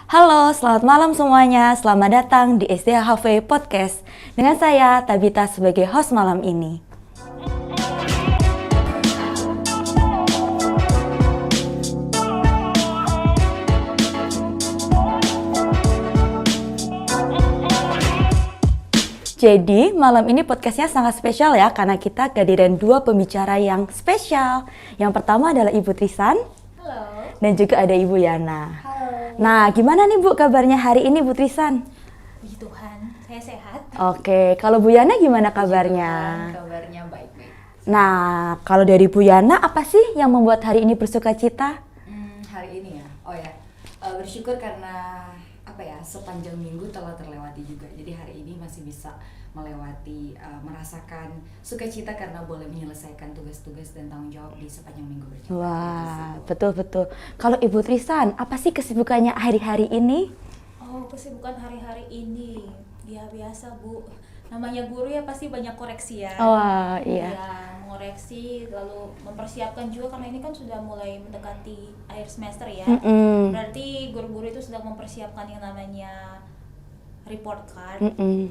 Halo, selamat malam semuanya. Selamat datang di SDHV Podcast. Dengan saya, Tabita sebagai host malam ini. Jadi, malam ini podcastnya sangat spesial ya, karena kita kehadiran dua pembicara yang spesial. Yang pertama adalah Ibu Trisan. Halo. Dan juga ada Ibu Yana. Halo. Nah, gimana nih Bu kabarnya hari ini Bu Trisan? Puji Tuhan, saya sehat. Oke, kalau Bu Yana gimana kabarnya? Kabarnya baik-baik. Nah, kalau dari Bu Yana, apa sih yang membuat hari ini bersuka cita? Hari ini ya, bersyukur karena sepanjang minggu telah terlewati juga. Jadi hari ini masih bisa melewati, merasakan sukacita karena boleh menyelesaikan tugas-tugas dan tanggung jawab di sepanjang minggu berjalan. Wah, betul-betul. Kalau Ibu Trisan, apa sih kesibukannya hari-hari ini? Oh, kesibukan hari-hari ini. Ya biasa Bu, namanya guru ya pasti banyak koreksi ya. Wah, iya. Ya, mengoreksi, lalu mempersiapkan juga karena ini kan sudah mulai mendekati akhir semester ya. Berarti guru-guru itu sedang mempersiapkan yang namanya report card.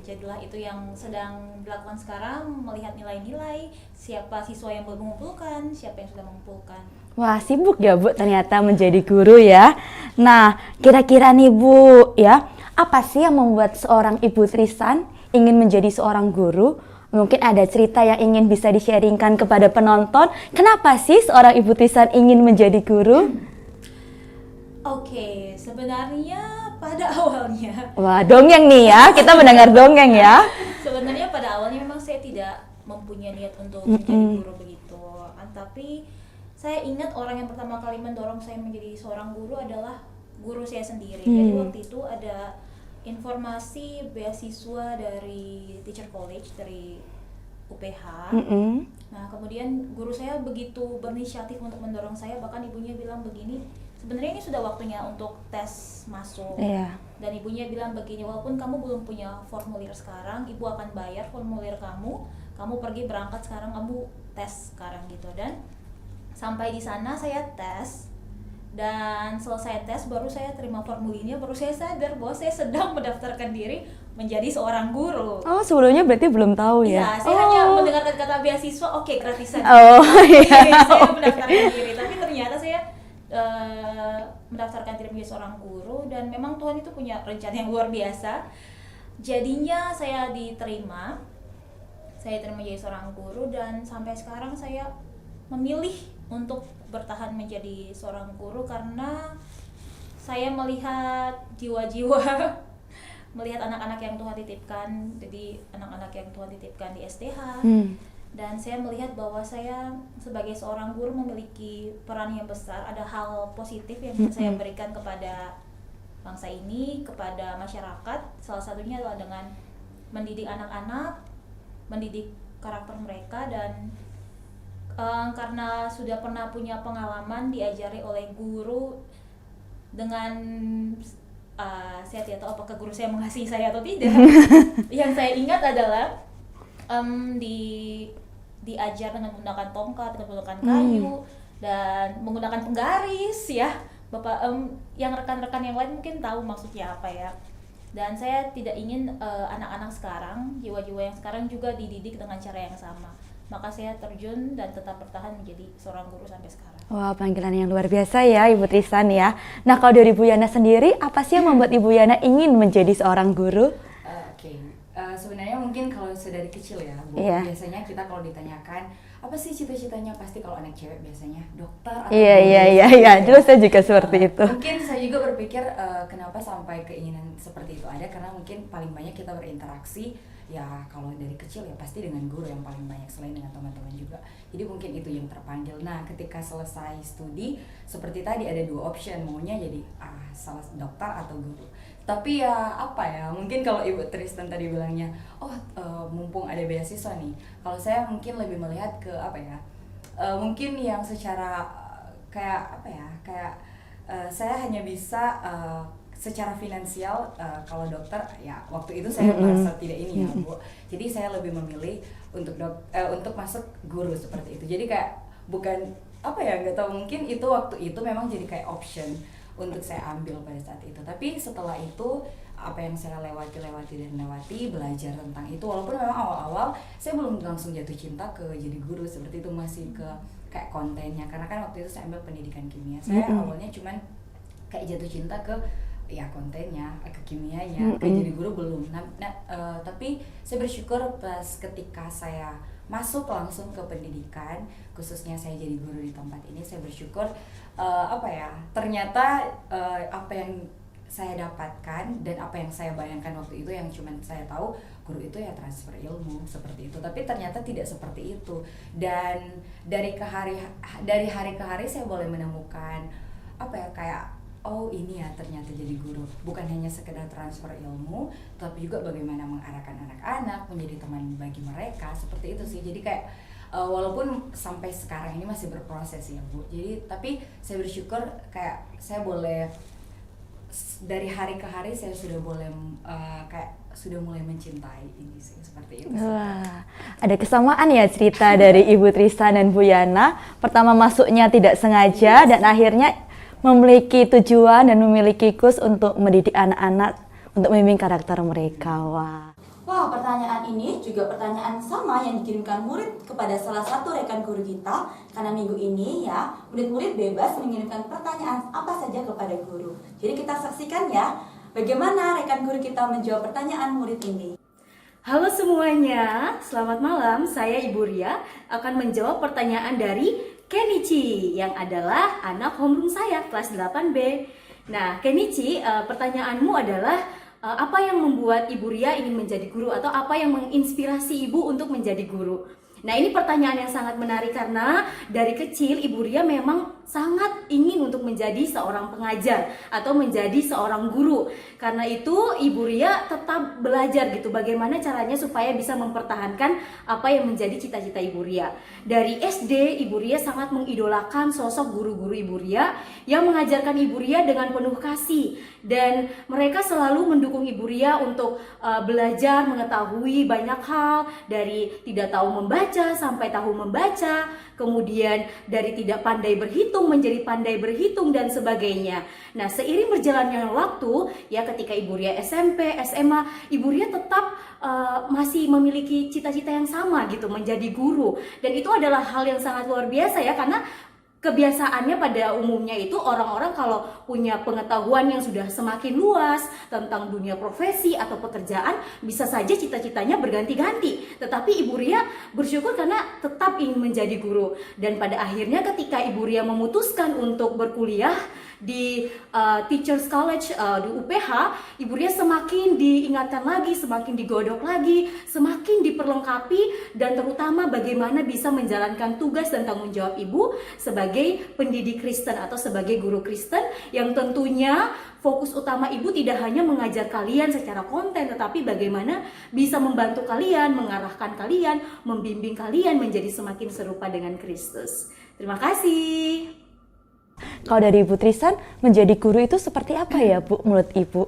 Jadilah itu yang sedang dilakukan sekarang, melihat nilai-nilai, siapa siswa yang belum mengumpulkan, siapa yang sudah mengumpulkan. Wah, sibuk ya Bu ternyata menjadi guru ya. Nah, kira-kira nih Bu ya, apa sih yang membuat seorang Ibu Trisan ingin menjadi seorang guru? Mungkin ada cerita yang ingin bisa di-sharingkan kepada penonton. Kenapa sih seorang Ibu Trisan ingin menjadi guru? Oke, sebenarnya pada awalnya. Wah, dongeng nih ya, kita mendengar dongeng ya. Sebenarnya pada awalnya memang saya tidak mempunyai niat untuk menjadi guru begitu. Tapi saya ingat orang yang pertama kali mendorong saya menjadi seorang guru adalah guru saya sendiri. Jadi waktu itu ada informasi beasiswa dari Teacher College dari UPH. Nah, kemudian guru saya begitu berinisiatif untuk mendorong saya, bahkan ibunya bilang begini, sebenarnya ini sudah waktunya untuk tes masuk. Dan ibunya bilang begini, walaupun kamu belum punya formulir sekarang, ibu akan bayar formulir kamu pergi berangkat sekarang, kamu tes sekarang gitu. Dan sampai di sana saya tes, dan selesai tes baru saya terima formulirnya, baru saya sadar bahwa saya sedang mendaftarkan diri menjadi seorang guru. Oh, sebelumnya berarti belum tahu ya? Iya, saya hanya mendengarkan kata beasiswa, oke, gratisan. Iya. Saya mendaftarkan diri, tapi ternyata saya mendaftarkan diri menjadi seorang guru, dan memang Tuhan itu punya rencana yang luar biasa. Jadinya saya diterima menjadi seorang guru, dan sampai sekarang saya memilih untuk bertahan menjadi seorang guru karena saya melihat jiwa-jiwa melihat anak-anak yang Tuhan titipkan, jadi anak-anak yang Tuhan titipkan di STH. Dan saya melihat bahwa saya sebagai seorang guru memiliki peran yang besar, ada hal positif yang bisa saya berikan kepada bangsa ini, kepada masyarakat. Salah satunya adalah dengan mendidik anak-anak, mendidik karakter mereka, dan karena sudah pernah punya pengalaman diajari oleh guru dengan saya tidak tahu apakah guru saya mengasihi saya atau tidak. Yang saya ingat adalah diajar dengan menggunakan tongkat, dengan menggunakan kayu, dan menggunakan penggaris ya. Bapak, yang rekan-rekan yang lain mungkin tahu maksudnya apa ya. Dan saya tidak ingin anak-anak sekarang, jiwa-jiwa yang sekarang juga dididik dengan cara yang sama. Maka saya terjun dan tetap bertahan menjadi seorang guru sampai sekarang. Wah, panggilan yang luar biasa ya Ibu Trisan ya. Nah, kalau dari Ibu Yana sendiri, apa sih yang membuat Ibu Yana ingin menjadi seorang guru? Sebenarnya mungkin kalau dari kecil ya Bu, biasanya kita kalau ditanyakan apa sih cita-citanya, pasti kalau anak cewek biasanya dokter atau Iya. Dulu saya juga seperti itu. Mungkin saya juga berpikir kenapa sampai keinginan seperti itu ada, karena mungkin paling banyak kita berinteraksi ya kalau dari kecil ya pasti dengan guru yang paling banyak selain dengan teman-teman juga. Jadi mungkin itu yang terpanggil. Nah, ketika selesai studi seperti tadi ada dua option, maunya jadi salah dokter atau guru. Tapi ya mungkin kalau Ibu Tristan tadi bilangnya mumpung ada beasiswa nih, kalau saya mungkin lebih melihat ke mungkin yang secara saya hanya bisa secara finansial, kalau dokter ya waktu itu saya merasa tidak ini ya Bu. Jadi saya lebih memilih untuk masuk guru seperti itu. Jadi kayak bukan nggak tahu, mungkin itu waktu itu memang jadi kayak option untuk saya ambil pada saat itu. Tapi setelah itu apa yang saya lewati belajar tentang itu, walaupun memang awal-awal saya belum langsung jatuh cinta ke jadi guru seperti itu, masih ke kayak kontennya, karena kan waktu itu saya ambil pendidikan kimia. Saya awalnya cuman kayak jatuh cinta ke ya kontennya, ke kimianya, kayak jadi guru belum. Tapi saya bersyukur pas ketika saya masuk langsung ke pendidikan, khususnya saya jadi guru di tempat ini, saya bersyukur ternyata apa yang saya dapatkan dan apa yang saya bayangkan waktu itu, yang cuman saya tahu guru itu ya transfer ilmu seperti itu, tapi ternyata tidak seperti itu. Dan dari hari ke hari saya boleh menemukan kayak oh ini ya ternyata jadi guru bukan hanya sekedar transfer ilmu, tapi juga bagaimana mengarahkan anak-anak, menjadi teman bagi mereka, seperti itu sih. Jadi kayak walaupun sampai sekarang ini masih berproses ya Bu, jadi tapi saya bersyukur kayak saya boleh dari hari ke hari saya sudah boleh sudah mulai mencintai ini sih, seperti itu. Wah, ada kesamaan ya cerita dari Ibu Tristan dan Bu Yana. Pertama masuknya tidak sengaja dan akhirnya memiliki tujuan dan memiliki kurs untuk mendidik anak-anak untuk membimbing karakter mereka. Wah, pertanyaan ini juga pertanyaan sama yang dikirimkan murid kepada salah satu rekan guru kita. Karena minggu ini ya, murid-murid bebas mengirimkan pertanyaan apa saja kepada guru. Jadi kita saksikan ya, bagaimana rekan guru kita menjawab pertanyaan murid ini. Halo semuanya, selamat malam. Saya Ibu Ria akan menjawab pertanyaan dari Kenichi yang adalah anak homeroom saya kelas 8B. Nah, Kenichi, pertanyaanmu adalah apa yang membuat Ibu Ria ingin menjadi guru, atau apa yang menginspirasi Ibu untuk menjadi guru? Nah, ini pertanyaan yang sangat menarik karena dari kecil Ibu Ria memang sangat ingin untuk menjadi seorang pengajar atau menjadi seorang guru. Karena itu Ibu Ria tetap belajar gitu bagaimana caranya supaya bisa mempertahankan apa yang menjadi cita-cita Ibu Ria. Dari SD Ibu Ria sangat mengidolakan sosok guru-guru Ibu Ria yang mengajarkan Ibu Ria dengan penuh kasih, dan mereka selalu mendukung Ibu Ria untuk belajar mengetahui banyak hal, dari tidak tahu membaca sampai tahu membaca, kemudian dari tidak pandai berhitung menjadi pandai berhitung dan sebagainya. Nah, seiring berjalannya waktu ya, ketika Ibu Ria SMP, SMA, Ibu Ria tetap masih memiliki cita-cita yang sama gitu, menjadi guru. Dan itu adalah hal yang sangat luar biasa ya, karena kebiasaannya pada umumnya itu orang-orang kalau punya pengetahuan yang sudah semakin luas tentang dunia profesi atau pekerjaan, bisa saja cita-citanya berganti-ganti. Tetapi Ibu Ria bersyukur karena tetap ingin menjadi guru. Dan pada akhirnya ketika Ibu Ria memutuskan untuk berkuliah di Teachers College di UPH, Ibu Ria semakin diingatkan lagi, semakin digodok lagi, semakin diperlengkapi, dan terutama bagaimana bisa menjalankan tugas dan tanggung jawab Ibu sebagai pendidik Kristen atau sebagai guru Kristen, yang tentunya fokus utama Ibu tidak hanya mengajar kalian secara konten, tetapi bagaimana bisa membantu kalian, mengarahkan kalian, membimbing kalian menjadi semakin serupa dengan Kristus. Terima kasih. Kalau dari Ibu Tristan, menjadi guru itu seperti apa ya Bu, menurut Ibu?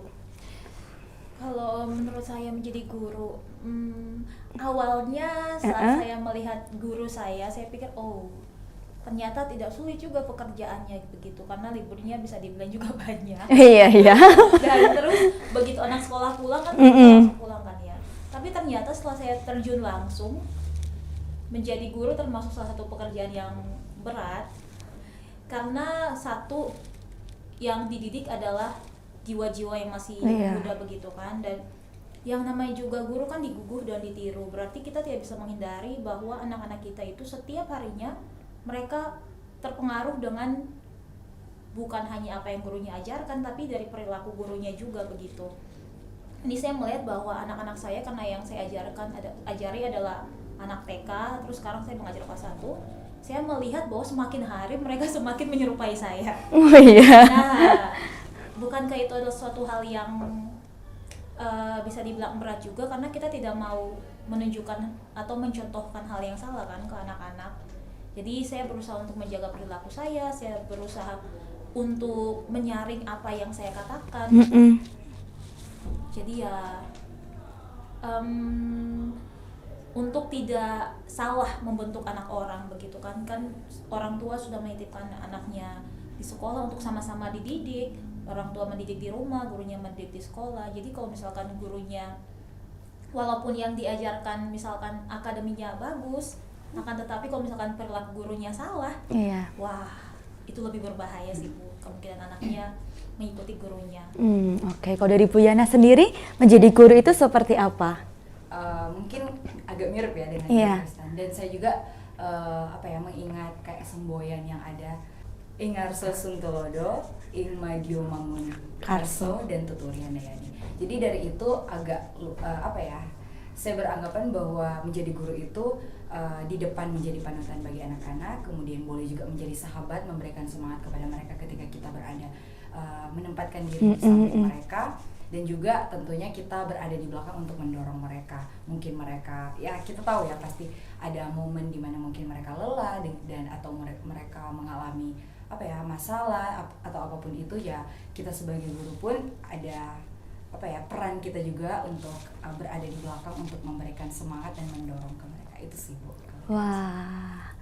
Kalau menurut saya menjadi guru, awalnya saat saya melihat guru saya pikir ternyata tidak sulit juga pekerjaannya begitu, karena liburnya bisa dibilang juga banyak. Iya. Dan terus begitu anak sekolah pulang kan, langsung pulang kan ya. Tapi ternyata setelah saya terjun langsung menjadi guru termasuk salah satu pekerjaan yang berat, karena satu yang dididik adalah jiwa-jiwa yang masih muda begitu kan, dan yang namanya juga guru kan diguguh dan ditiru. Berarti kita tidak bisa menghindari bahwa anak-anak kita itu setiap harinya mereka terpengaruh dengan bukan hanya apa yang gurunya ajarkan, tapi dari perilaku gurunya juga begitu. Ini saya melihat bahwa anak-anak saya, karena yang saya ajari adalah anak TK, terus sekarang saya mengajar kelas 1. Saya melihat bahwa semakin hari mereka semakin menyerupai saya. Oh iya. Nah, bukankah itu adalah suatu hal yang bisa dibilang berat juga, karena kita tidak mau menunjukkan atau mencontohkan hal yang salah kan ke anak-anak. Jadi saya berusaha untuk menjaga perilaku saya berusaha untuk menyaring apa yang saya katakan. Jadi ya untuk tidak salah membentuk anak orang begitu kan orang tua sudah menitipkan anaknya di sekolah untuk sama-sama dididik. Orang tua mendidik di rumah, gurunya mendidik di sekolah. Jadi kalau misalkan gurunya, walaupun yang diajarkan misalkan akademinya bagus, akan tetapi kalau misalkan perilaku gurunya salah, Iya. wah itu lebih berbahaya sih Bu, kemungkinan anaknya mengikuti gurunya. Oke. Kalau dari Bu Yana sendiri, menjadi guru itu seperti apa? Mungkin agak mirip ya dengan Iya. Tristan. Dan saya juga mengingat kayak semboyan yang ada Ingarso Suntulodo, Ing Madio Mangun Karso, dan Tuturian Dayani. Jadi dari itu agak saya beranggapan bahwa menjadi guru itu di depan menjadi panutan bagi anak-anak, kemudian boleh juga menjadi sahabat, memberikan semangat kepada mereka ketika kita berada menempatkan diri di samping mereka, dan juga tentunya kita berada di belakang untuk mendorong mereka. Mungkin mereka, ya kita tahu ya pasti ada momen di mana mungkin mereka lelah dan atau mereka mengalami masalah atau apapun itu, ya kita sebagai guru pun ada peran kita juga untuk berada di belakang untuk memberikan semangat dan mendorong ke mereka. Itu sih Bu. Wah,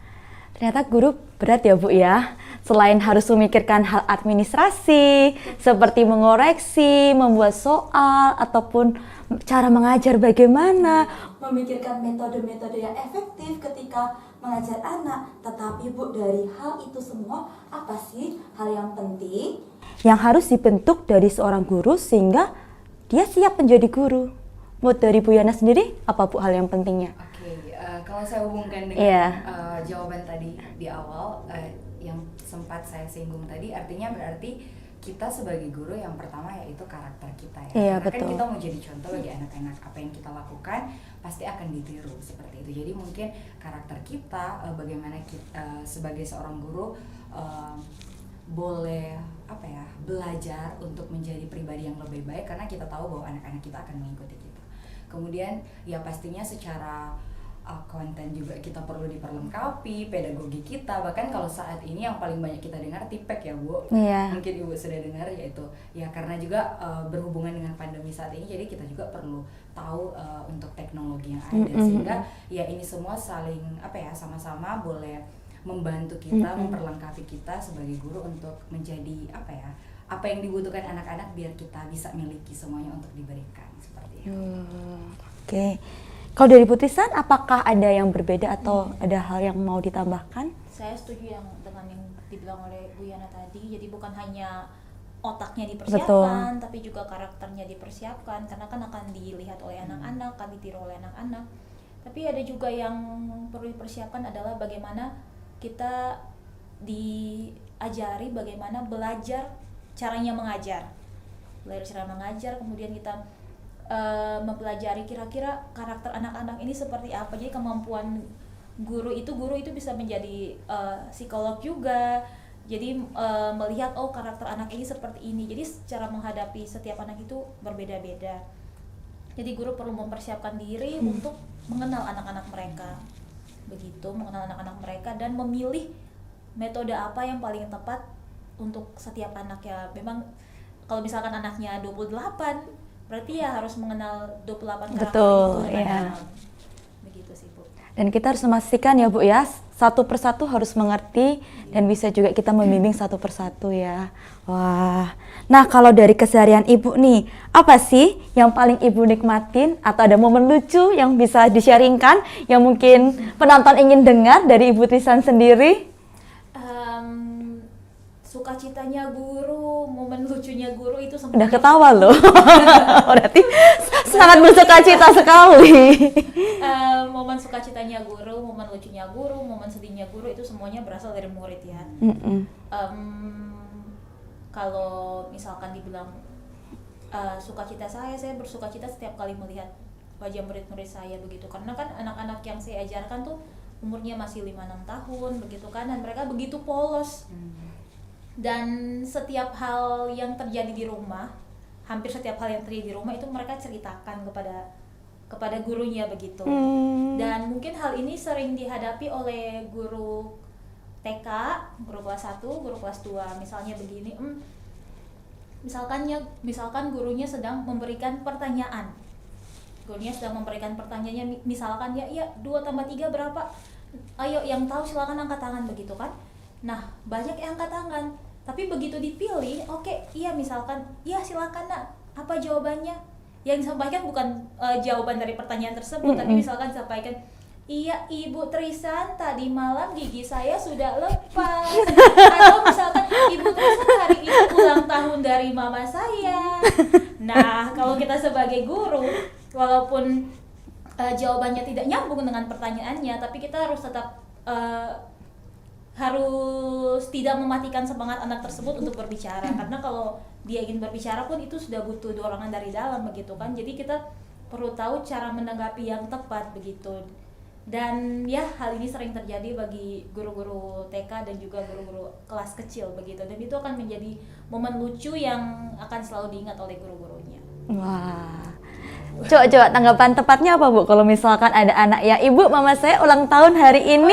ternyata guru berat ya Bu ya. Selain harus memikirkan hal administrasi, seperti mengoreksi, membuat soal, ataupun cara mengajar bagaimana. Memikirkan metode-metode yang efektif ketika mengajar anak. Tetapi Bu, dari hal itu semua, apa sih hal yang penting Yang harus dibentuk dari seorang guru sehingga dia siap menjadi guru. Buat dari Bu Yana sendiri, apa Bu hal yang pentingnya? Oke, kalau saya hubungkan dengan Iya. jawaban tadi di awal yang sempat saya singgung tadi, artinya berarti kita sebagai guru yang pertama yaitu karakter kita ya. Iya, Karena betul. kan kita mau jadi contoh bagi anak-anak, apa yang kita lakukan pasti akan ditiru seperti itu. Jadi mungkin karakter kita, bagaimana kita sebagai seorang guru boleh belajar untuk menjadi pribadi yang lebih baik, karena kita tahu bahwa anak-anak kita akan mengikuti kita. Kemudian ya pastinya secara konten juga kita perlu diperlengkapi, pedagogi kita, bahkan kalau saat ini yang paling banyak kita dengar tipek ya Bu. Iya. Mungkin Ibu sudah dengar, yaitu ya karena juga berhubungan dengan pandemi saat ini, jadi kita juga perlu tahu untuk teknologi yang ada, sehingga ya ini semua saling sama-sama boleh membantu kita, memperlengkapi kita sebagai guru untuk menjadi apa yang dibutuhkan anak-anak biar kita bisa miliki semuanya untuk diberikan seperti itu. Oke. Kalau dari Bu Tristan, apakah ada yang berbeda atau ada hal yang mau ditambahkan? Saya setuju dengan yang dibilang oleh Bu Yana tadi. Jadi bukan hanya otaknya dipersiapkan, tapi juga karakternya dipersiapkan, karena kan akan dilihat oleh anak-anak, akan ditiru oleh anak-anak. Tapi ada juga yang perlu dipersiapkan adalah bagaimana kita diajari bagaimana belajar caranya mengajar. Belajar cara mengajar, kemudian kita mempelajari kira-kira karakter anak-anak ini seperti apa. Jadi kemampuan guru itu bisa menjadi psikolog juga. Jadi melihat karakter anak ini seperti ini. Jadi cara menghadapi setiap anak itu berbeda-beda. Jadi guru perlu mempersiapkan diri untuk mengenal anak-anak mereka. Begitu, mengenal anak-anak mereka dan memilih metode apa yang paling tepat untuk setiap anak ya. Memang kalau misalkan anaknya 28, berarti ya harus mengenal 28 karakter Betul, itu. iya. Begitu sih Bu. Dan kita harus memastikan ya Bu ya, satu persatu harus mengerti dan bisa juga kita membimbing satu persatu ya. Wah, nah kalau dari keseharian Ibu nih, apa sih yang paling Ibu nikmatin atau ada momen lucu yang bisa di-sharingkan yang mungkin penonton ingin dengar dari Ibu Tristan sendiri? Sukacitanya guru, momen lucunya guru itu Udah ketawa loh, berarti sangat bersukacita sekali. Momen sukacitanya guru, momen lucunya guru, momen sedihnya guru itu semuanya berasal dari murid ya. Kalau misalkan dibilang sukacita saya bersukacita setiap kali melihat wajah murid-murid saya begitu, karena kan anak-anak yang saya ajarkan tuh umurnya masih 5-6 tahun begitu kan, dan mereka begitu polos. Dan setiap hal yang terjadi di rumah, hampir setiap hal yang terjadi di rumah itu mereka ceritakan kepada gurunya begitu. Dan mungkin hal ini sering dihadapi oleh guru TK, guru kelas 1, guru kelas 2. Misalnya begini, misalkan gurunya sedang memberikan pertanyaan. Gurunya sedang memberikan pertanyaannya, misalkan ya 2 tambah 3 berapa? Ayo yang tahu silakan angkat tangan begitu kan. Nah, banyak yang angkat tangan. Tapi begitu dipilih, oke, iya misalkan, iya silakan nak, apa jawabannya? Yang disampaikan bukan jawaban dari pertanyaan tersebut, tapi misalkan disampaikan, iya Ibu Trisan, tadi malam gigi saya sudah lepas. Atau misalkan, Ibu Trisan hari ini ulang tahun dari mama saya. Nah, kalau kita sebagai guru, walaupun jawabannya tidak nyambung dengan pertanyaannya, tapi kita harus tetap harus tidak mematikan semangat anak tersebut untuk berbicara, karena kalau dia ingin berbicara pun itu sudah butuh dorongan dari dalam begitu kan. Jadi kita perlu tahu cara menanggapi yang tepat begitu. Dan ya, hal ini sering terjadi bagi guru-guru TK dan juga guru-guru kelas kecil begitu, dan itu akan menjadi momen lucu yang akan selalu diingat oleh guru-gurunya. Wah. Coba tanggapan tepatnya apa Bu kalau misalkan ada anak ya, Ibu mama saya ulang tahun hari ini.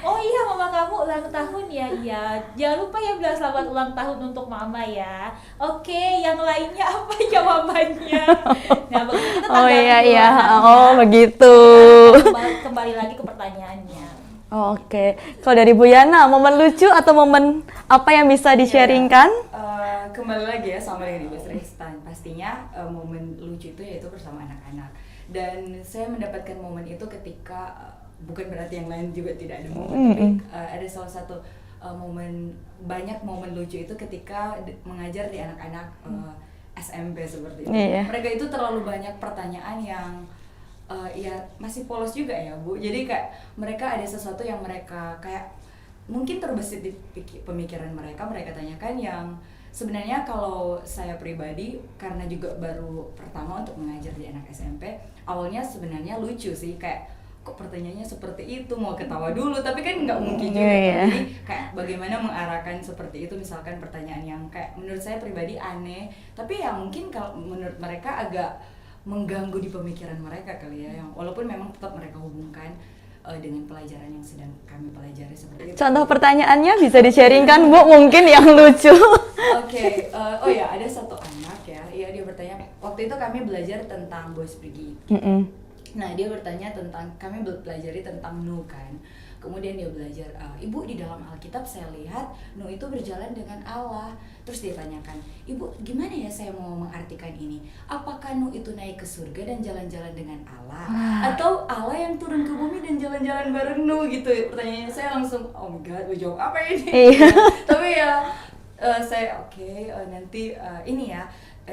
Oh iya mama kamu ulang tahun ya, iya. Jangan lupa ya bilang selamat ulang tahun untuk mama ya. Oke, yang lainnya apa jawabannya? Nah, begitu kita Oh iya tanggapi iya, dulu, oh ya. begitu. Kembali lagi ke pertanyaannya. Oke, kalau dari Bu Yana, momen lucu atau momen apa yang bisa di-sharingkan? Kembali lagi ya sama dengan Ibu Tristan, pastinya momen lucu itu yaitu bersama anak-anak. Dan saya mendapatkan momen itu ketika bukan berarti yang lain juga tidak ada momen, tapi ada salah satu momen, banyak momen lucu itu ketika mengajar di anak-anak SMP seperti itu. Mereka itu terlalu banyak pertanyaan yang ya masih polos juga ya Bu. Jadi kayak mereka ada sesuatu yang mereka kayak mungkin terbesit di pemikiran mereka tanyakan, yang sebenarnya kalau saya pribadi karena juga baru pertama untuk mengajar di anak SMP, awalnya sebenarnya lucu sih, kayak kok pertanyaannya seperti itu, mau ketawa dulu, tapi kan nggak mungkin juga. Jadi kayak bagaimana mengarahkan seperti itu, misalkan pertanyaan yang kayak menurut saya pribadi aneh, tapi ya mungkin kalau menurut mereka agak mengganggu di pemikiran mereka kali ya, yang walaupun memang tetap mereka hubungkan dengan pelajaran yang sedang kami pelajari seperti itu. Contoh pertanyaannya bisa di-sharingkan Bu, mungkin yang lucu. Oke, oh ya, ada satu anak ya, dia bertanya, waktu itu kami belajar tentang Boys Brigade. Nah, dia bertanya tentang, kami pelajari tentang Nuh kan. Kemudian dia belajar, Ibu, di dalam Alkitab saya lihat Nuh itu berjalan dengan Allah. Terus dia tanyakan, Ibu, gimana ya saya mau mengartikan ini? Apakah Nuh itu naik ke surga dan jalan-jalan dengan Allah? Atau Allah yang turun ke bumi dan jalan-jalan bareng Nuh gitu? Pertanyaannya saya langsung, oh my god, mau jawab apa ini? Tapi ya, saya nanti ini ya,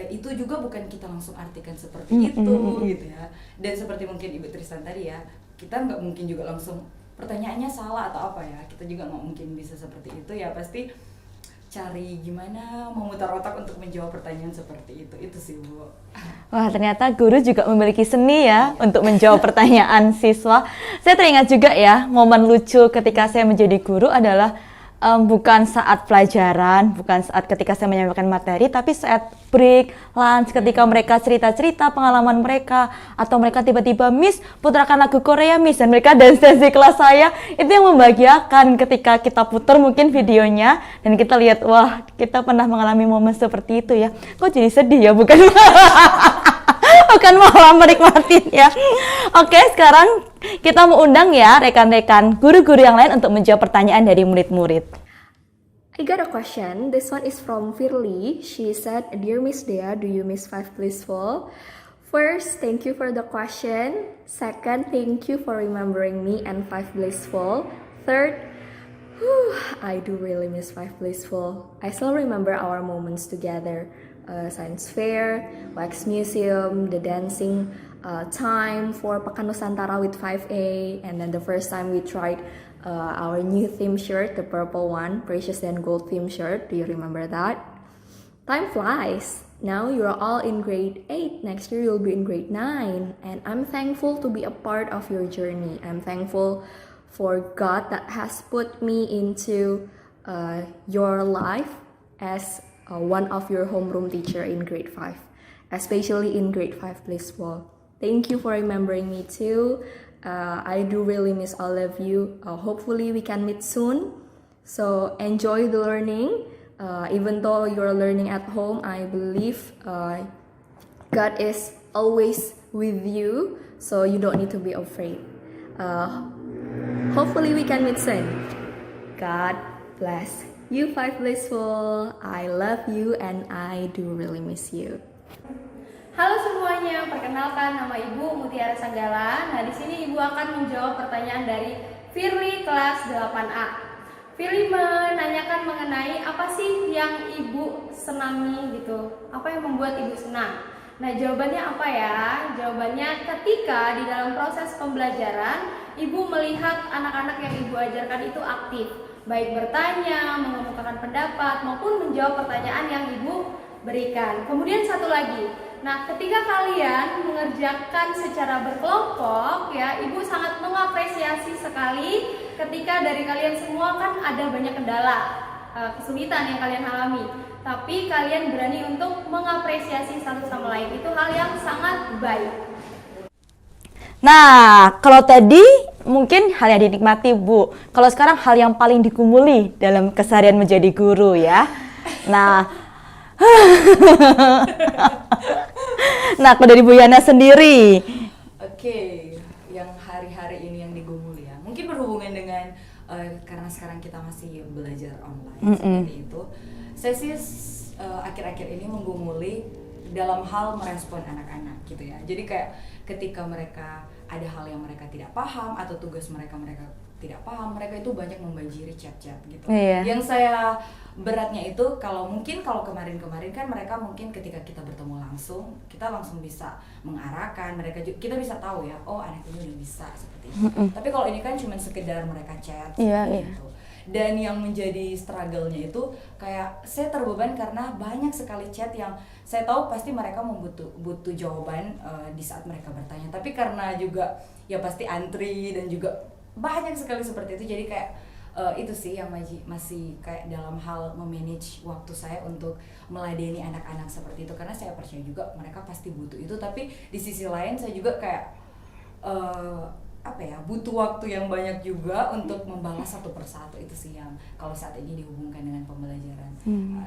itu juga bukan kita langsung artikan seperti itu gitu ya. Dan seperti mungkin Ibu Tristan tadi ya, kita nggak mungkin juga langsung pertanyaannya salah atau apa ya, kita juga nggak mungkin bisa seperti itu ya, pasti cari gimana memutar otak untuk menjawab pertanyaan seperti itu sih Bu. Wah, ternyata guru juga memiliki seni ya untuk menjawab pertanyaan siswa. Saya teringat juga ya, momen lucu ketika saya menjadi guru adalah bukan saat pelajaran, bukan saat ketika saya menyampaikan materi, tapi saat break, lunch, ketika mereka cerita-cerita pengalaman mereka, atau mereka tiba-tiba, Miss, putarkan lagu Korea, Miss, dan mereka dance-dance di kelas saya. Itu yang membahagiakan ketika kita putar mungkin videonya, dan kita lihat, wah, kita pernah mengalami momen seperti itu ya. Kok jadi sedih ya, bukan? Bukan malah menikmatin ya. Oke, sekarang kita mau undang ya rekan-rekan guru-guru yang lain untuk menjawab pertanyaan dari murid-murid. I got a question. This one is from Firly. She said, Dear Miss Dea, do you miss Five Blissful? First, thank you for the question. Second, thank you for remembering me and Five Blissful. Third, I do really miss Five Blissful. I still remember our moments together. Science fair, wax museum, the dancing time for Pekan Nusantara with 5A, and then the first time we tried our new theme shirt, the purple one, Precious and Gold theme shirt. Do you remember that? Time flies. Now you're all in grade 8. Next year you'll be in grade 9. And I'm thankful to be a part of your journey. I'm thankful for God that has put me into your life as one of your homeroom teacher in grade 5, especially in grade 5 Blissful. Thank you for remembering me too. I do really miss all of you. Hopefully we can meet soon. So enjoy the learning. Even though you're learning at home, I believe God is always with you. So you don't need to be afraid. Hopefully we can meet soon. God bless You five blissful. I love you and I do really miss you. Halo semuanya, perkenalkan nama Ibu Mutiara Sanggala. Nah, di sini Ibu akan menjawab pertanyaan dari Firly kelas 8A. Firly menanyakan mengenai apa sih yang Ibu senangi gitu. Apa yang membuat Ibu senang? Nah, jawabannya apa ya? Jawabannya ketika di dalam proses pembelajaran Ibu melihat anak-anak yang Ibu ajarkan itu aktif, baik bertanya, mengemukakan pendapat maupun menjawab pertanyaan yang Ibu berikan. Kemudian satu lagi, nah ketika kalian mengerjakan secara berkelompok ya, Ibu sangat mengapresiasi sekali ketika dari kalian semua kan ada banyak kendala, kesulitan yang kalian alami, tapi kalian berani untuk mengapresiasi satu sama lain. Itu hal yang sangat baik. Nah, kalau tadi mungkin hal yang dinikmati Bu. Kalau sekarang hal yang paling digumuli dalam keseharian menjadi guru ya. Nah, nah kalau dari Bu Yana sendiri. Oke, yang hari-hari ini yang digumuli ya. Mungkin berhubungan dengan karena sekarang kita masih belajar online seperti itu. Saya sih akhir-akhir ini menggumuli dalam hal merespon anak-anak gitu ya. Jadi kayak ketika mereka ada hal yang mereka tidak paham atau tugas mereka tidak paham, mereka itu banyak membanjiri chat-chat gitu. Iya. Yang saya beratnya itu kalau kemarin-kemarin kan mereka mungkin ketika kita bertemu langsung, kita langsung bisa mengarahkan mereka, kita bisa tahu ya, oh anak ini udah bisa seperti itu. Tapi kalau ini kan cuma sekedar mereka chat gitu. Dan yang menjadi struggle-nya itu kayak saya terbeban karena banyak sekali chat yang saya tahu pasti mereka butuh jawaban di saat mereka bertanya. Tapi karena juga ya pasti antri dan juga banyak sekali seperti itu, jadi kayak itu sih yang masih kayak dalam hal memanage waktu saya untuk meladeni anak-anak seperti itu, karena saya percaya juga mereka pasti butuh itu. Tapi di sisi lain saya juga kayak butuh waktu yang banyak juga untuk membalas satu persatu. Itu sih yang kalau saat ini dihubungkan dengan pembelajaran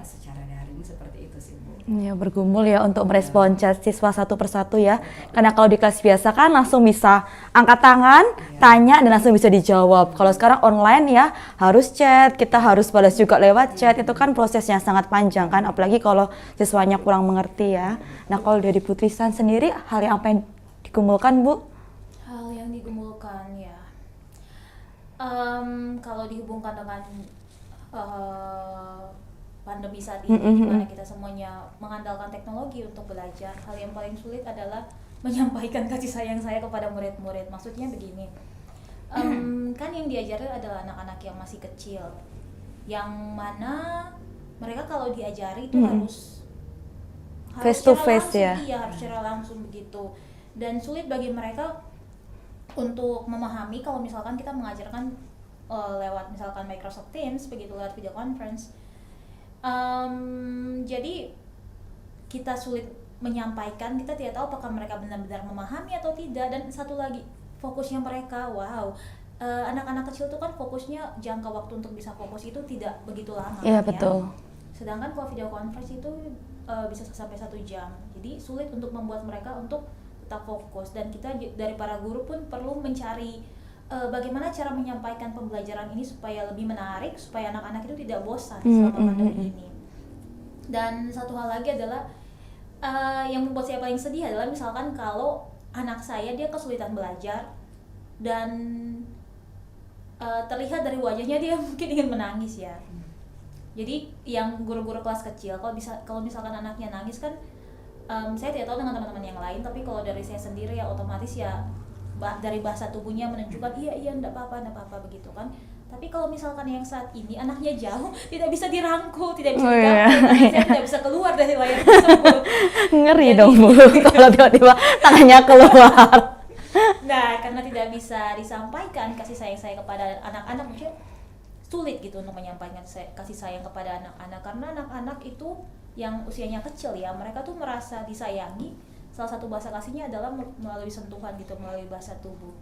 secara daring seperti itu sih Bu. Ya, bergumul ya untuk merespon chat siswa satu persatu ya. Karena kalau di kelas biasa kan langsung bisa angkat tangan, tanya dan langsung bisa dijawab. Kalau sekarang online ya harus chat, kita harus balas juga lewat chat. Itu kan prosesnya sangat panjang kan, apalagi kalau siswanya kurang mengerti ya. Nah, kalau dari Bu Trisan sendiri hal yang apa yang digumulkan Bu? Hal yang digumulkan ya, kalau dihubungkan dengan pandemi saat ini, di mana kita semuanya mengandalkan teknologi untuk belajar, hal yang paling sulit adalah menyampaikan kasih sayang saya kepada murid-murid. Maksudnya begini, kan yang diajarin adalah anak-anak yang masih kecil, yang mana mereka kalau diajari itu harus Face to secara face langsung, ya. iya, harus secara langsung begitu, dan sulit bagi mereka untuk memahami kalau misalkan kita mengajarkan lewat misalkan Microsoft Teams begitu, lewat video conference. Jadi kita sulit menyampaikan, kita tidak tahu apakah mereka benar-benar memahami atau tidak. Dan satu lagi, fokusnya mereka, anak-anak kecil itu kan fokusnya jangka waktu untuk bisa fokus itu tidak begitu lama. Iya, ya. betul. Sedangkan kalau video conference itu bisa sampai 1 jam, jadi sulit untuk membuat mereka untuk tetap fokus. Dan kita dari para guru pun perlu mencari bagaimana cara menyampaikan pembelajaran ini supaya lebih menarik, supaya anak-anak itu tidak bosan selama pandemi ini. Dan satu hal lagi adalah yang membuat saya paling sedih adalah misalkan kalau anak saya dia kesulitan belajar dan terlihat dari wajahnya dia mungkin ingin menangis ya. Jadi yang guru-guru kelas kecil kalau misalkan anaknya nangis kan, saya tidak tahu dengan teman-teman yang lain, tapi kalau dari saya sendiri ya otomatis ya dari bahasa tubuhnya menunjukkan iya enggak apa-apa begitu kan. Tapi kalau misalkan yang saat ini anaknya jauh, tidak bisa dirangkul, tidak bisa diganggu, saya tidak bisa keluar dari layar tersebut. Ngeri dong Bu kalau tiba-tiba tangannya keluar. Nah, karena tidak bisa disampaikan kasih sayang saya kepada anak-anak, mungkin sulit gitu untuk menyampaikan kasih sayang kepada anak-anak, karena anak-anak itu yang usianya kecil ya, mereka tuh merasa disayangi. Salah satu bahasa kasihnya adalah melalui sentuhan gitu, melalui bahasa tubuh.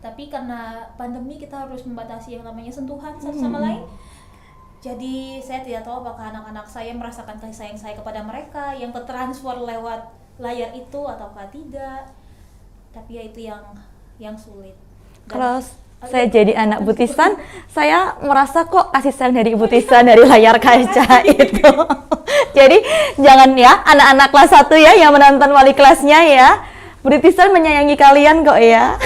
Tapi karena pandemi kita harus membatasi yang namanya sentuhan satu sama lain. Jadi saya tidak tahu apakah anak-anak saya merasakan kasih sayang saya kepada mereka yang tertransfer lewat layar itu ataukah tidak. Tapi ya itu yang sulit. Dan, Kalau saya jadi anak Ibu Tisan, saya merasa kok kasih sayang dari Ibu Tisan dari layar kaca itu. Jadi jangan ya anak-anak kelas 1 ya yang menonton wali kelasnya ya. Bu Tisan menyayangi kalian kok ya.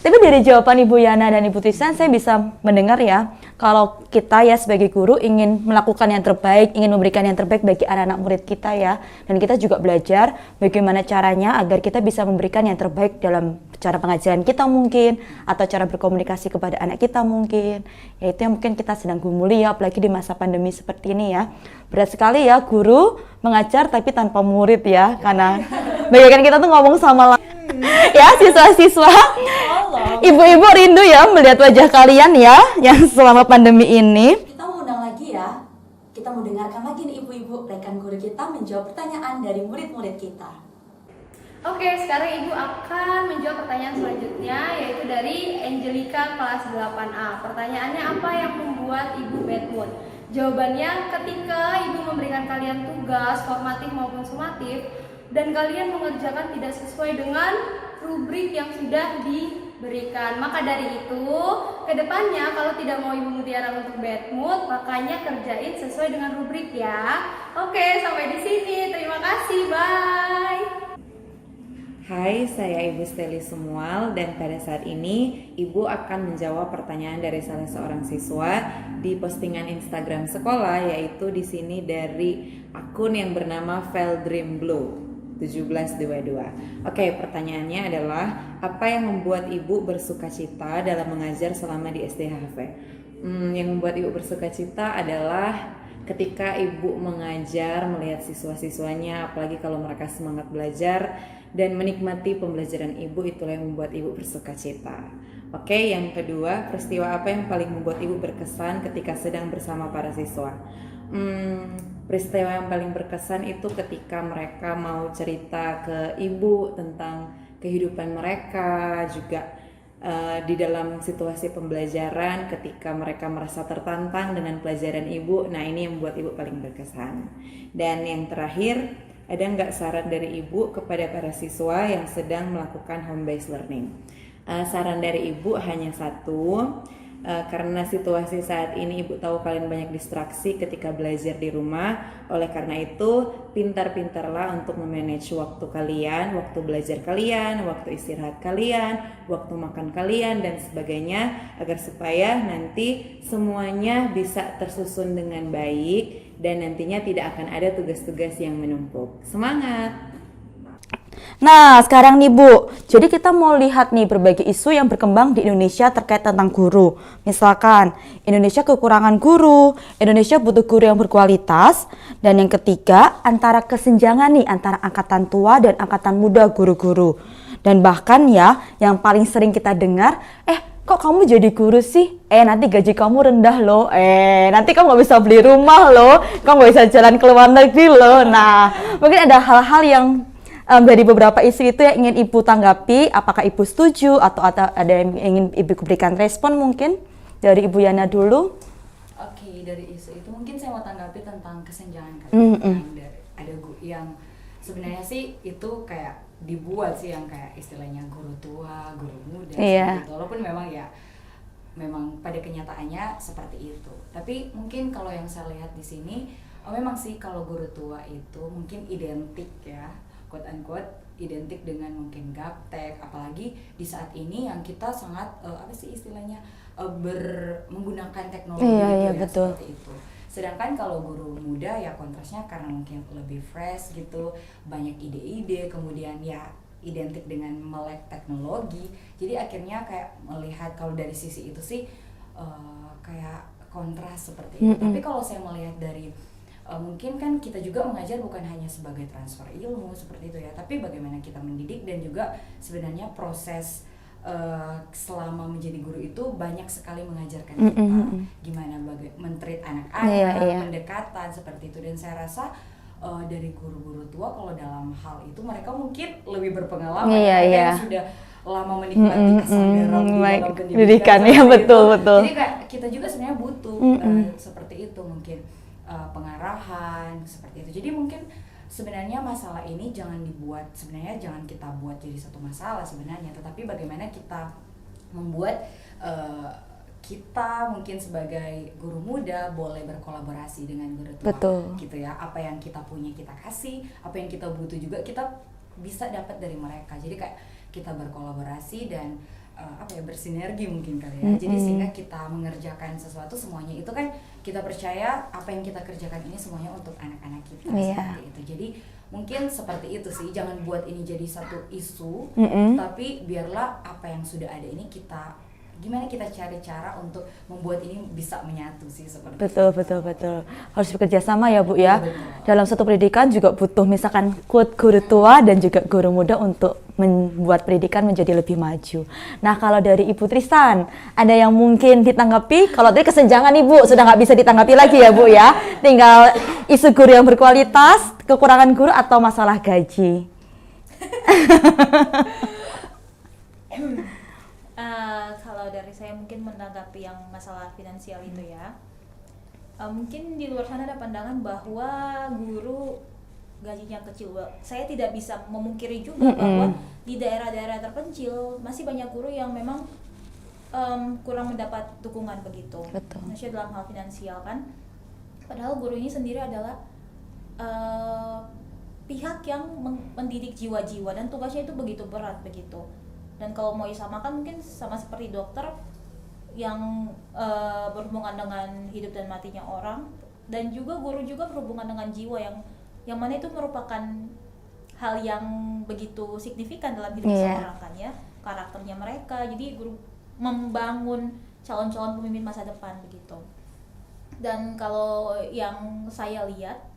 Tapi dari jawaban Ibu Yana dan Ibu Tisan saya bisa mendengar ya, kalau kita ya sebagai guru ingin melakukan yang terbaik, ingin memberikan yang terbaik bagi anak-anak murid kita ya. Dan kita juga belajar bagaimana caranya agar kita bisa memberikan yang terbaik dalam cara pengajaran kita mungkin, atau cara berkomunikasi kepada anak kita mungkin. Ya itu yang mungkin kita sedang gumuli ya, apalagi di masa pandemi seperti ini ya. Berat sekali ya guru mengajar tapi tanpa murid ya, karena bagian kita tuh ngomong sama ya siswa-siswa, ibu-ibu rindu ya melihat wajah kalian ya yang selama pandemi ini. Kita mau undang lagi ya. Kita mau dengarkan lagi nih ibu-ibu rekan guru kita menjawab pertanyaan dari murid-murid kita. Oke, sekarang Ibu akan menjawab pertanyaan selanjutnya, yaitu dari Angelica kelas 8A. Pertanyaannya, apa yang membuat Ibu bad mood? Jawabannya, ketika Ibu memberikan kalian tugas formatif maupun sumatif dan kalian mengerjakan tidak sesuai dengan rubrik yang sudah diberikan. Maka dari itu, kedepannya kalau tidak mau Ibu Mutiara untuk bad mood, makanya kerjain sesuai dengan rubrik ya. Oke, sampai di sini. Terima kasih. Bye. Hai, saya Ibu Steli Sumual dan pada saat ini Ibu akan menjawab pertanyaan dari salah seorang siswa di postingan Instagram sekolah, yaitu di sini dari akun yang bernama Veldreamblue 1722. Oke, pertanyaannya adalah apa yang membuat Ibu bersukacita dalam mengajar selama di SDHV? Yang membuat Ibu bersukacita adalah ketika Ibu mengajar, melihat siswa-siswanya, apalagi kalau mereka semangat belajar dan menikmati pembelajaran Ibu, itulah yang membuat Ibu bersukacita. Oke, yang kedua, peristiwa apa yang paling membuat Ibu berkesan ketika sedang bersama para siswa? Peristiwa yang paling berkesan itu ketika mereka mau cerita ke Ibu tentang kehidupan mereka, juga di dalam situasi pembelajaran ketika mereka merasa tertantang dengan pelajaran Ibu. Nah, ini yang membuat Ibu paling berkesan. Dan yang terakhir, ada nggak saran dari Ibu kepada para siswa yang sedang melakukan home based learning? Saran dari Ibu hanya satu, karena situasi saat ini Ibu tahu kalian banyak distraksi ketika belajar di rumah. Oleh karena itu, pintar-pintarlah untuk memanage waktu kalian, waktu belajar kalian, waktu istirahat kalian, waktu makan kalian dan sebagainya, agar supaya nanti semuanya bisa tersusun dengan baik dan nantinya tidak akan ada tugas-tugas yang menumpuk. Semangat! Nah, sekarang nih Bu, jadi kita mau lihat nih berbagai isu yang berkembang di Indonesia terkait tentang guru. Misalkan, Indonesia kekurangan guru, Indonesia butuh guru yang berkualitas, dan yang ketiga, antara kesenjangan nih antara angkatan tua dan angkatan muda guru-guru. Dan bahkan ya, yang paling sering kita dengar, kok kamu jadi guru sih? Nanti gaji kamu rendah loh. Nanti kamu nggak bisa beli rumah loh. Kamu nggak bisa jalan ke luar negeri loh. Nah, mungkin ada hal-hal yang dari beberapa isu itu yang ingin Ibu tanggapi. Apakah Ibu setuju atau ada yang ingin Ibu berikan respon mungkin? Dari Ibu Yana dulu. Oke, dari isu itu mungkin saya mau tanggapi tentang kesenjangan kan. Ada yang sebenarnya sih itu kayak dibuat sih yang kayak istilahnya guru tua, guru muda gitu. Walaupun memang ya memang pada kenyataannya seperti itu. Tapi mungkin kalau yang saya lihat di sini memang sih kalau guru tua itu mungkin identik ya, quote unquote identik dengan mungkin gaptek, apalagi di saat ini yang kita sangat apa sih istilahnya menggunakan teknologi betul. Seperti itu. Sedangkan kalau guru muda ya kontrasnya karena mungkin lebih fresh gitu, banyak ide-ide, kemudian ya identik dengan melek teknologi. Jadi akhirnya kayak melihat kalau dari sisi itu sih kayak kontras seperti itu. Tapi kalau saya melihat dari mungkin kan kita juga mengajar bukan hanya sebagai transfer ilmu seperti itu ya, tapi bagaimana kita mendidik dan juga sebenarnya proses selama menjadi guru itu banyak sekali mengajarkan kita gimana men-treat anak-anak, pendekatan seperti itu. Dan saya rasa dari guru-guru tua kalau dalam hal itu mereka mungkin lebih berpengalaman yang sudah lama menikmati kesadaran di dalam pendidikan ya, betul. Jadi kita juga sebenarnya butuh seperti itu mungkin pengarahan seperti itu. Jadi mungkin sebenarnya masalah ini jangan kita buat jadi satu masalah sebenarnya, tetapi bagaimana kita membuat kita mungkin sebagai guru muda boleh berkolaborasi dengan guru tua. Betul. Gitu ya. Apa yang kita punya kita kasih, apa yang kita butuh juga kita bisa dapat dari mereka. Jadi kayak kita berkolaborasi dan bersinergi mungkin kali ya. Jadi sehingga kita mengerjakan sesuatu semuanya itu kan kita percaya apa yang kita kerjakan ini semuanya untuk anak-anak kita. Seperti itu. Jadi mungkin seperti itu sih, jangan buat ini jadi satu isu, tapi biarlah apa yang sudah ada ini gimana kita cari cara untuk membuat ini bisa menyatu sih seperti Betul. Harus bekerja sama ya Bu ya. Dalam satu pendidikan juga butuh misalkan guru tua dan juga guru muda untuk membuat pendidikan menjadi lebih maju. Nah kalau dari Ibu Tristan, ada yang mungkin ditanggapi? Kalau tadi kesenjangan Ibu sudah nggak bisa ditanggapi lagi ya Bu ya. Tinggal isu guru yang berkualitas, kekurangan guru atau masalah gaji. Kalau dari saya mungkin menanggapi yang masalah finansial itu ya, mungkin di luar sana ada pandangan bahwa guru gajinya kecil. Saya tidak bisa memungkiri juga bahwa di daerah-daerah terpencil masih banyak guru yang memang kurang mendapat dukungan begitu. Betul. Maksudnya dalam hal finansial kan, padahal guru ini sendiri adalah pihak yang mendidik jiwa-jiwa dan tugasnya itu begitu berat begitu. Dan kalau mau disamakan mungkin sama seperti dokter yang berhubungan dengan hidup dan matinya orang, dan juga guru juga berhubungan dengan jiwa yang mana itu merupakan hal yang begitu signifikan dalam hidup seseorang kan ya, karakternya mereka. Jadi guru membangun calon-calon pemimpin masa depan begitu. Dan kalau yang saya lihat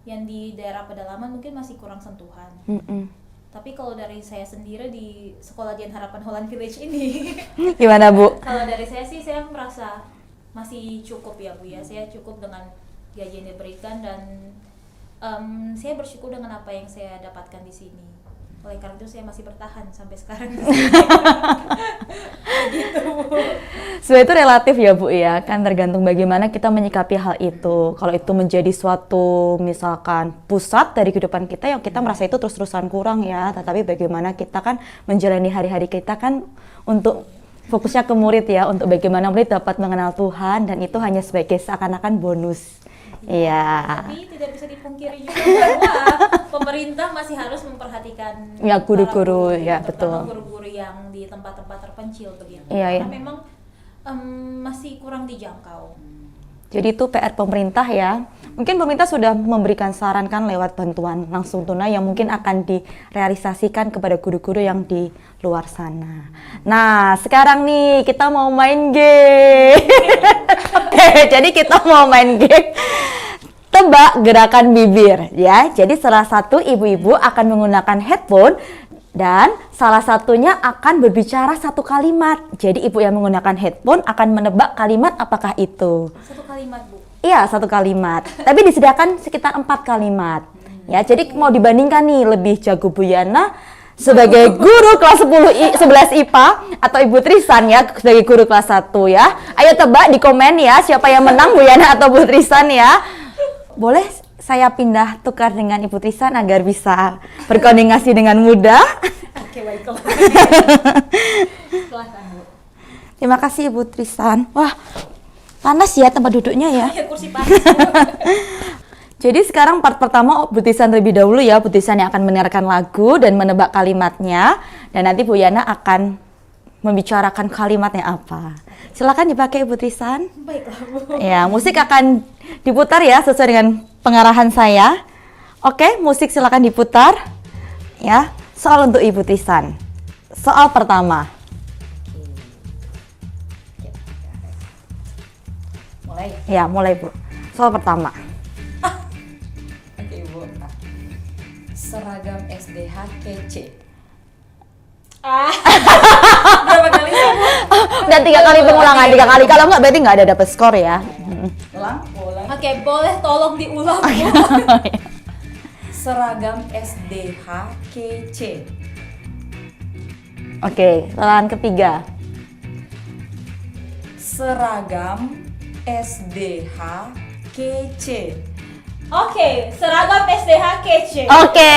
yang di daerah pedalaman mungkin masih kurang sentuhan. Tapi kalau dari saya sendiri di Sekolah Dian Harapan Holland Village ini Gimana Bu? kalau dari saya sih saya merasa masih cukup ya Bu ya. Saya cukup dengan gaji yang diberikan dan saya bersyukur dengan apa yang saya dapatkan di sini. Oleh karena itu saya masih bertahan sampai sekarang di sini. Gitu Bu. Sebenarnya itu relatif ya Bu ya, kan tergantung bagaimana kita menyikapi hal itu. Kalau itu menjadi suatu misalkan pusat dari kehidupan kita, yang kita merasa itu terus-terusan kurang ya. Tetapi bagaimana kita kan menjalani hari-hari kita kan untuk fokusnya ke murid ya, untuk bagaimana murid dapat mengenal Tuhan, dan itu hanya sebagai seakan-akan bonus. Iya. Tapi tidak bisa dipungkiri juga bahwa pemerintah masih harus memperhatikan Ya, guru-guru, para ya, terutama betul. guru-guru yang di tempat-tempat terpencil begitu. Iya, Karena iya. memang masih kurang dijangkau. Jadi itu PR pemerintah ya. Mungkin pemerintah sudah memberikan saran kan lewat bantuan langsung tunai yang mungkin akan direalisasikan kepada guru-guru yang di luar sana. Nah, sekarang nih kita mau main game. Oke, jadi kita mau main game tebak gerakan bibir ya. Jadi salah satu ibu-ibu akan menggunakan headphone dan salah satunya akan berbicara satu kalimat. Jadi ibu yang menggunakan headphone akan menebak kalimat apakah itu. Satu kalimat Bu. Iya, satu kalimat. Tapi disediakan sekitar 4 kalimat. Ya, jadi mau dibandingkan nih, lebih jago Bu Yana sebagai guru kelas 11 IPA atau Ibu Tristan ya sebagai guru kelas 1 ya. Ayo tebak di komen ya siapa yang menang, Bu Yana atau Bu Tristan ya. Boleh saya pindah tukar dengan Ibu Tristan agar bisa berkoordinasi dengan mudah. Oke, baiklah. Silakan Bu. Terima kasih Ibu Tristan. Wah, panas ya tempat duduknya ya. Kursi panas Bu. Jadi sekarang part pertama Bu Tristan terlebih dahulu ya. Bu Tristan yang akan mendengarkan lagu dan menebak kalimatnya. Dan nanti Bu Yana akan membicarakan kalimatnya apa. Silakan dipakai Ibu Tristan. Baiklah Bu. Ya, musik akan diputar ya sesuai dengan pengarahan saya. Oke, musik silakan diputar. Ya, soal untuk Ibu Tristan. Soal pertama. mulai. Ya, mulai Bu. Soal pertama. Oke Ibu. Seragam SDH kece. Berapa kali sih Bu? Dan 3 kali pengulangan, 3 kali. Kalau enggak berarti enggak ada dapat skor ya. Ulang. Oke, boleh tolong diulang Bu. Seragam SDH kece. Oke, soalan ketiga. Seragam SDH kece. Oke, seragam SDH kece. Oke,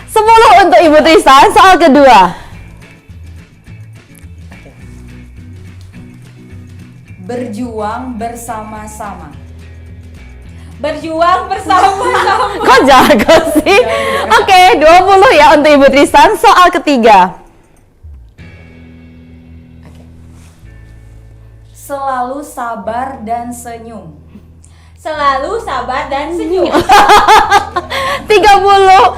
10 untuk Ibu Tristan. Soal kedua. Berjuang bersama-sama. Berjuang bersama-sama. Kok jago sih? Oke, 20 ya untuk Ibu Tristan. Soal ketiga. Selalu sabar dan senyum. Selalu sabar dan senyum. 30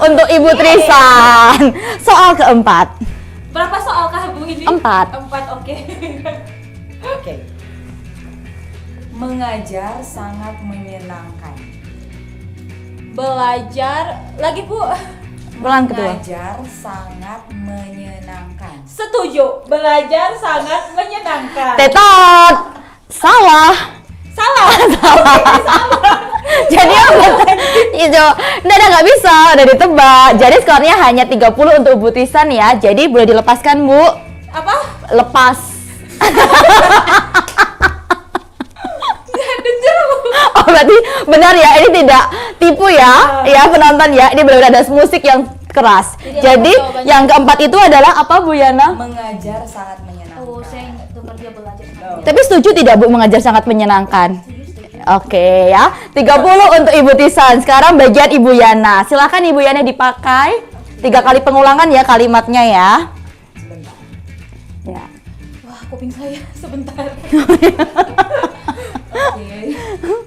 untuk Ibu Tristan. Soal keempat. Berapa soal kah Bu ini? 4. 4, oke. Oke. Mengajar sangat menyenangkan. Belajar lagi Bu. Ulang kedua. Mengajar sangat menyenangkan. Setuju. Belajar sangat menyenangkan. Tetot. Salah. Salah. Jadi apa? Itu nggak bisa, udah ditebak. Jadi skornya hanya 30 untuk Ibu Tristan ya. Jadi boleh dilepaskan, Bu. Apa? Lepas. Oh berarti benar ya, ini tidak tipu ya, ya penonton ya. Ini benar-benar ada musik yang keras. Jadi yang keempat itu adalah apa Bu Yana? Mengajar sangat menyenangkan. Oh, saya nggak dengar dia belajar. Tapi setuju tidak Bu mengajar sangat menyenangkan? Oke ya, 30 untuk Ibu Tristan. Sekarang bagian Ibu Yana. Silakan Ibu Yana dipakai. 3 kali pengulangan ya kalimatnya ya. Ya. Wah, kuping saya sebentar.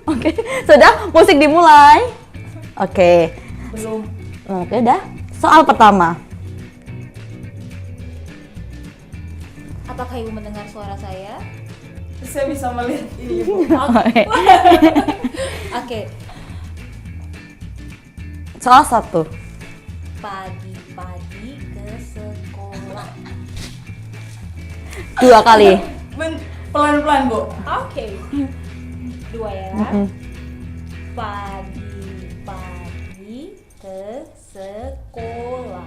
Oke, sudah musik dimulai. Oke. Belum. Oke, udah. Soal pertama. Apakah Ibu mendengar suara saya? Saya bisa melihat ini, Bu. Oke. Soal 1. Pagi-pagi ke sekolah. 2 kali. Pelan-pelan, Bu. Oke. 2 ya. Pagi-pagi ke sekolah.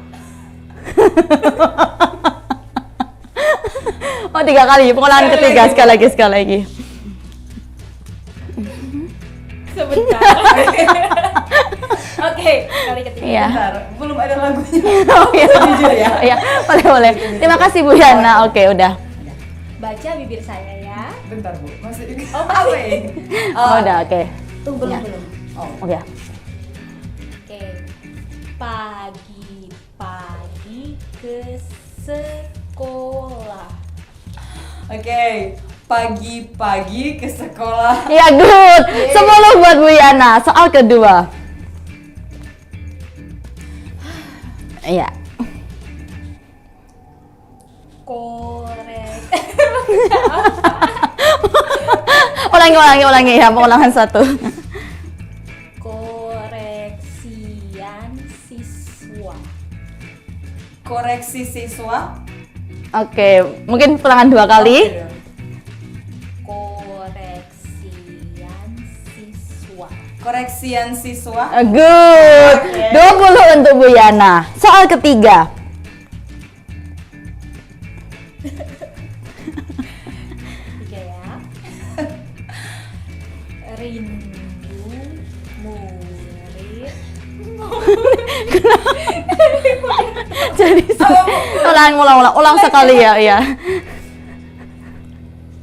Oh, 3 kali. Pengulangan ketiga. Sekali lagi. Sebentar. Oke, kali ketiga. Iya. Bentar, belum ada lagunya. Oh iya. Jujur ya. Iya, boleh. Terima kasih Bu Yana. Oke, udah. Baca bibir saya ya. Bentar, Bu. Masih Oh, apa masih. ini? Oh, udah, oke. Belum. Oh. Oke. Oke. Pagi-pagi ke sekolah. Oke. Pagi-pagi ke sekolah. Iya, good. 10 buat Bu Yana. Soal kedua. Iya. Korek. Ulangi ya, pengulangan 1. Koreksian siswa. Koreksi siswa. Oke, mungkin ulangan 2 kali. Koreksian siswa. Koreksian siswa. Good. 20 untuk Bu Yana. Soal ketiga. Tiga ya. Rindu murid. Jadi ulang sekali ya, iya.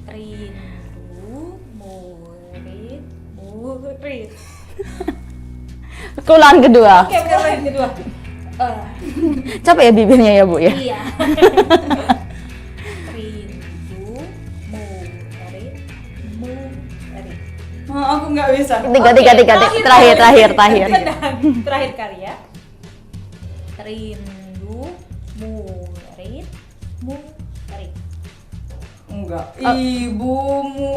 Rindu murid. Ulangan kedua. Oke, ulangan kedua. Capek ya bibirnya ya Bu ya. Iya. Rindu murid. Oh, aku nggak bisa. Tiga. Terakhir. Terakhir kali ya. Rindu murid. Enggak. Ibumu.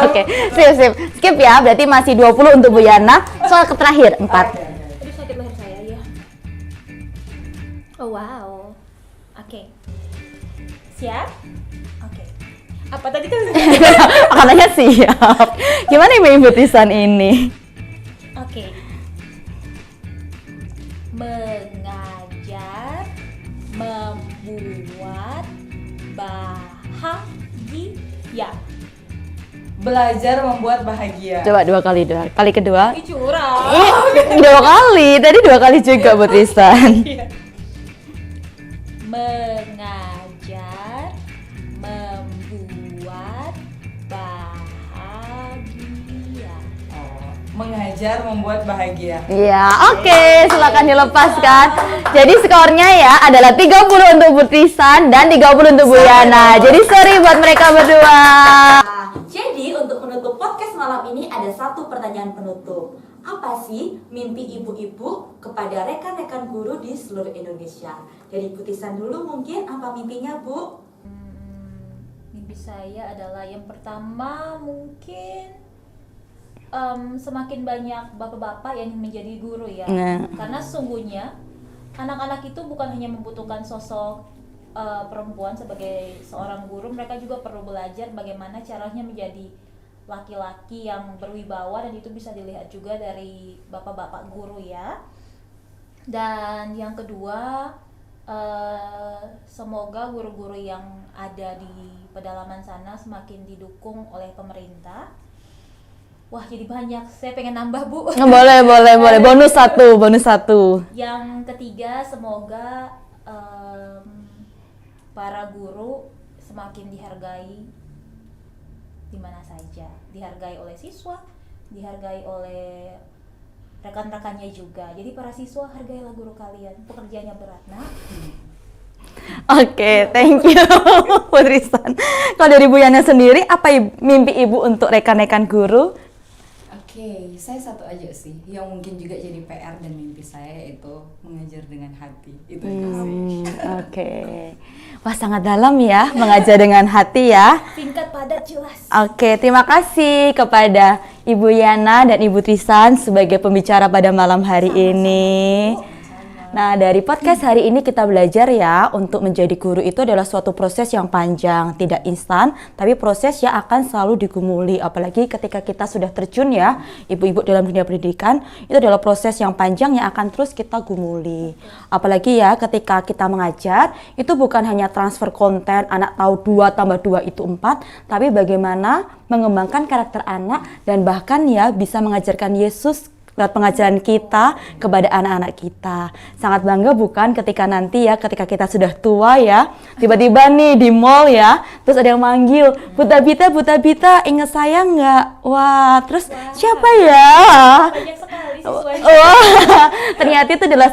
Oke, sip. Skip ya, berarti masih 20 untuk Bu Yana. Soal terakhir 4. Aduh, sakit leher saya ya. Oh wow. Oke. Siap? Oke. Apa tadi kan? Katanya siap. Gimana Ibu Tristan ini? Oke. Mengajar membuat bahagia. Belajar membuat bahagia. Coba 2 kali. Kali kedua. Ih, curang. 2 kali. Tadi 2 kali juga Bu Tristan. Mengajar membuat bahagia. belajar membuat bahagia. Iya, oke, silakan dilepaskan. Jadi skornya ya adalah 30 untuk Bu Trisan dan 30 untuk Bu Yana. Jadi sorry buat mereka berdua. Nah, jadi untuk menutup podcast malam ini ada satu pertanyaan penutup. Apa sih mimpi ibu-ibu kepada rekan-rekan guru di seluruh Indonesia? Dari Bu Trisan dulu mungkin, apa mimpinya Bu? Mimpi saya adalah yang pertama mungkin semakin banyak bapak-bapak yang menjadi guru ya. Karena sesungguhnya anak-anak itu bukan hanya membutuhkan sosok perempuan sebagai seorang guru, mereka juga perlu belajar bagaimana caranya menjadi laki-laki yang berwibawa, dan itu bisa dilihat juga dari bapak-bapak guru ya. Dan yang kedua, semoga guru-guru yang ada di pedalaman sana semakin didukung oleh pemerintah. Wah, jadi banyak, saya pengen nambah Bu. Boleh. Bonus satu. Yang ketiga, semoga para guru semakin dihargai di mana saja, dihargai oleh siswa, dihargai oleh rekan-rekannya juga. Jadi para siswa, hargailah guru kalian, pekerjaannya berat, nah. Oke, thank you Bu Trisan. Kalau dari Bu Yana sendiri, apa mimpi Ibu untuk rekan-rekan guru? Oke, saya satu aja sih, yang mungkin juga jadi PR dan mimpi saya, yaitu mengajar dengan hati. Itu aja sih. Oke. Wah, sangat dalam ya, mengajar dengan hati ya. Singkat, padat, jelas. Oke, terima kasih kepada Ibu Yana dan Ibu Trisan sebagai pembicara pada malam hari ini. Nah, dari podcast hari ini kita belajar ya, untuk menjadi guru itu adalah suatu proses yang panjang, tidak instan, tapi proses yang akan selalu digumuli. Apalagi ketika kita sudah terjun ya, ibu-ibu dalam dunia pendidikan, itu adalah proses yang panjang yang akan terus kita gumuli. Apalagi ya, ketika kita mengajar, itu bukan hanya transfer konten, anak tahu 2 tambah 2 itu 4, tapi bagaimana mengembangkan karakter anak, dan bahkan ya bisa mengajarkan Yesus lewat pengajaran kita kepada anak-anak kita. Sangat bangga bukan ketika nanti ya, ketika kita sudah tua ya, tiba-tiba nih di mall ya, terus ada yang manggil, Buta Bita, inget saya nggak? Wah, terus siapa ya? Banyak sekali siswanya. Wah, ternyata itu adalah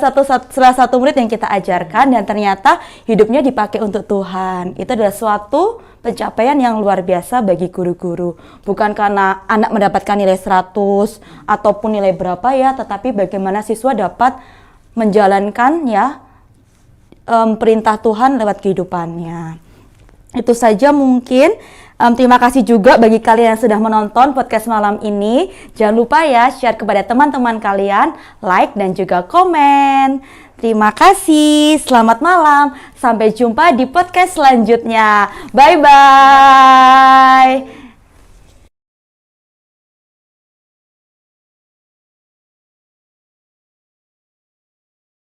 salah satu murid yang kita ajarkan, dan ternyata hidupnya dipakai untuk Tuhan. Itu adalah suatu pencapaian yang luar biasa bagi guru-guru. Bukan karena anak mendapatkan nilai 100 ataupun nilai berapa ya, tetapi bagaimana siswa dapat menjalankan ya perintah Tuhan lewat kehidupannya. Itu saja mungkin. Terima kasih juga bagi kalian yang sudah menonton podcast malam ini. Jangan lupa ya, share kepada teman-teman kalian, like dan juga komen. Terima kasih, selamat malam. Sampai jumpa di podcast selanjutnya. Bye-bye.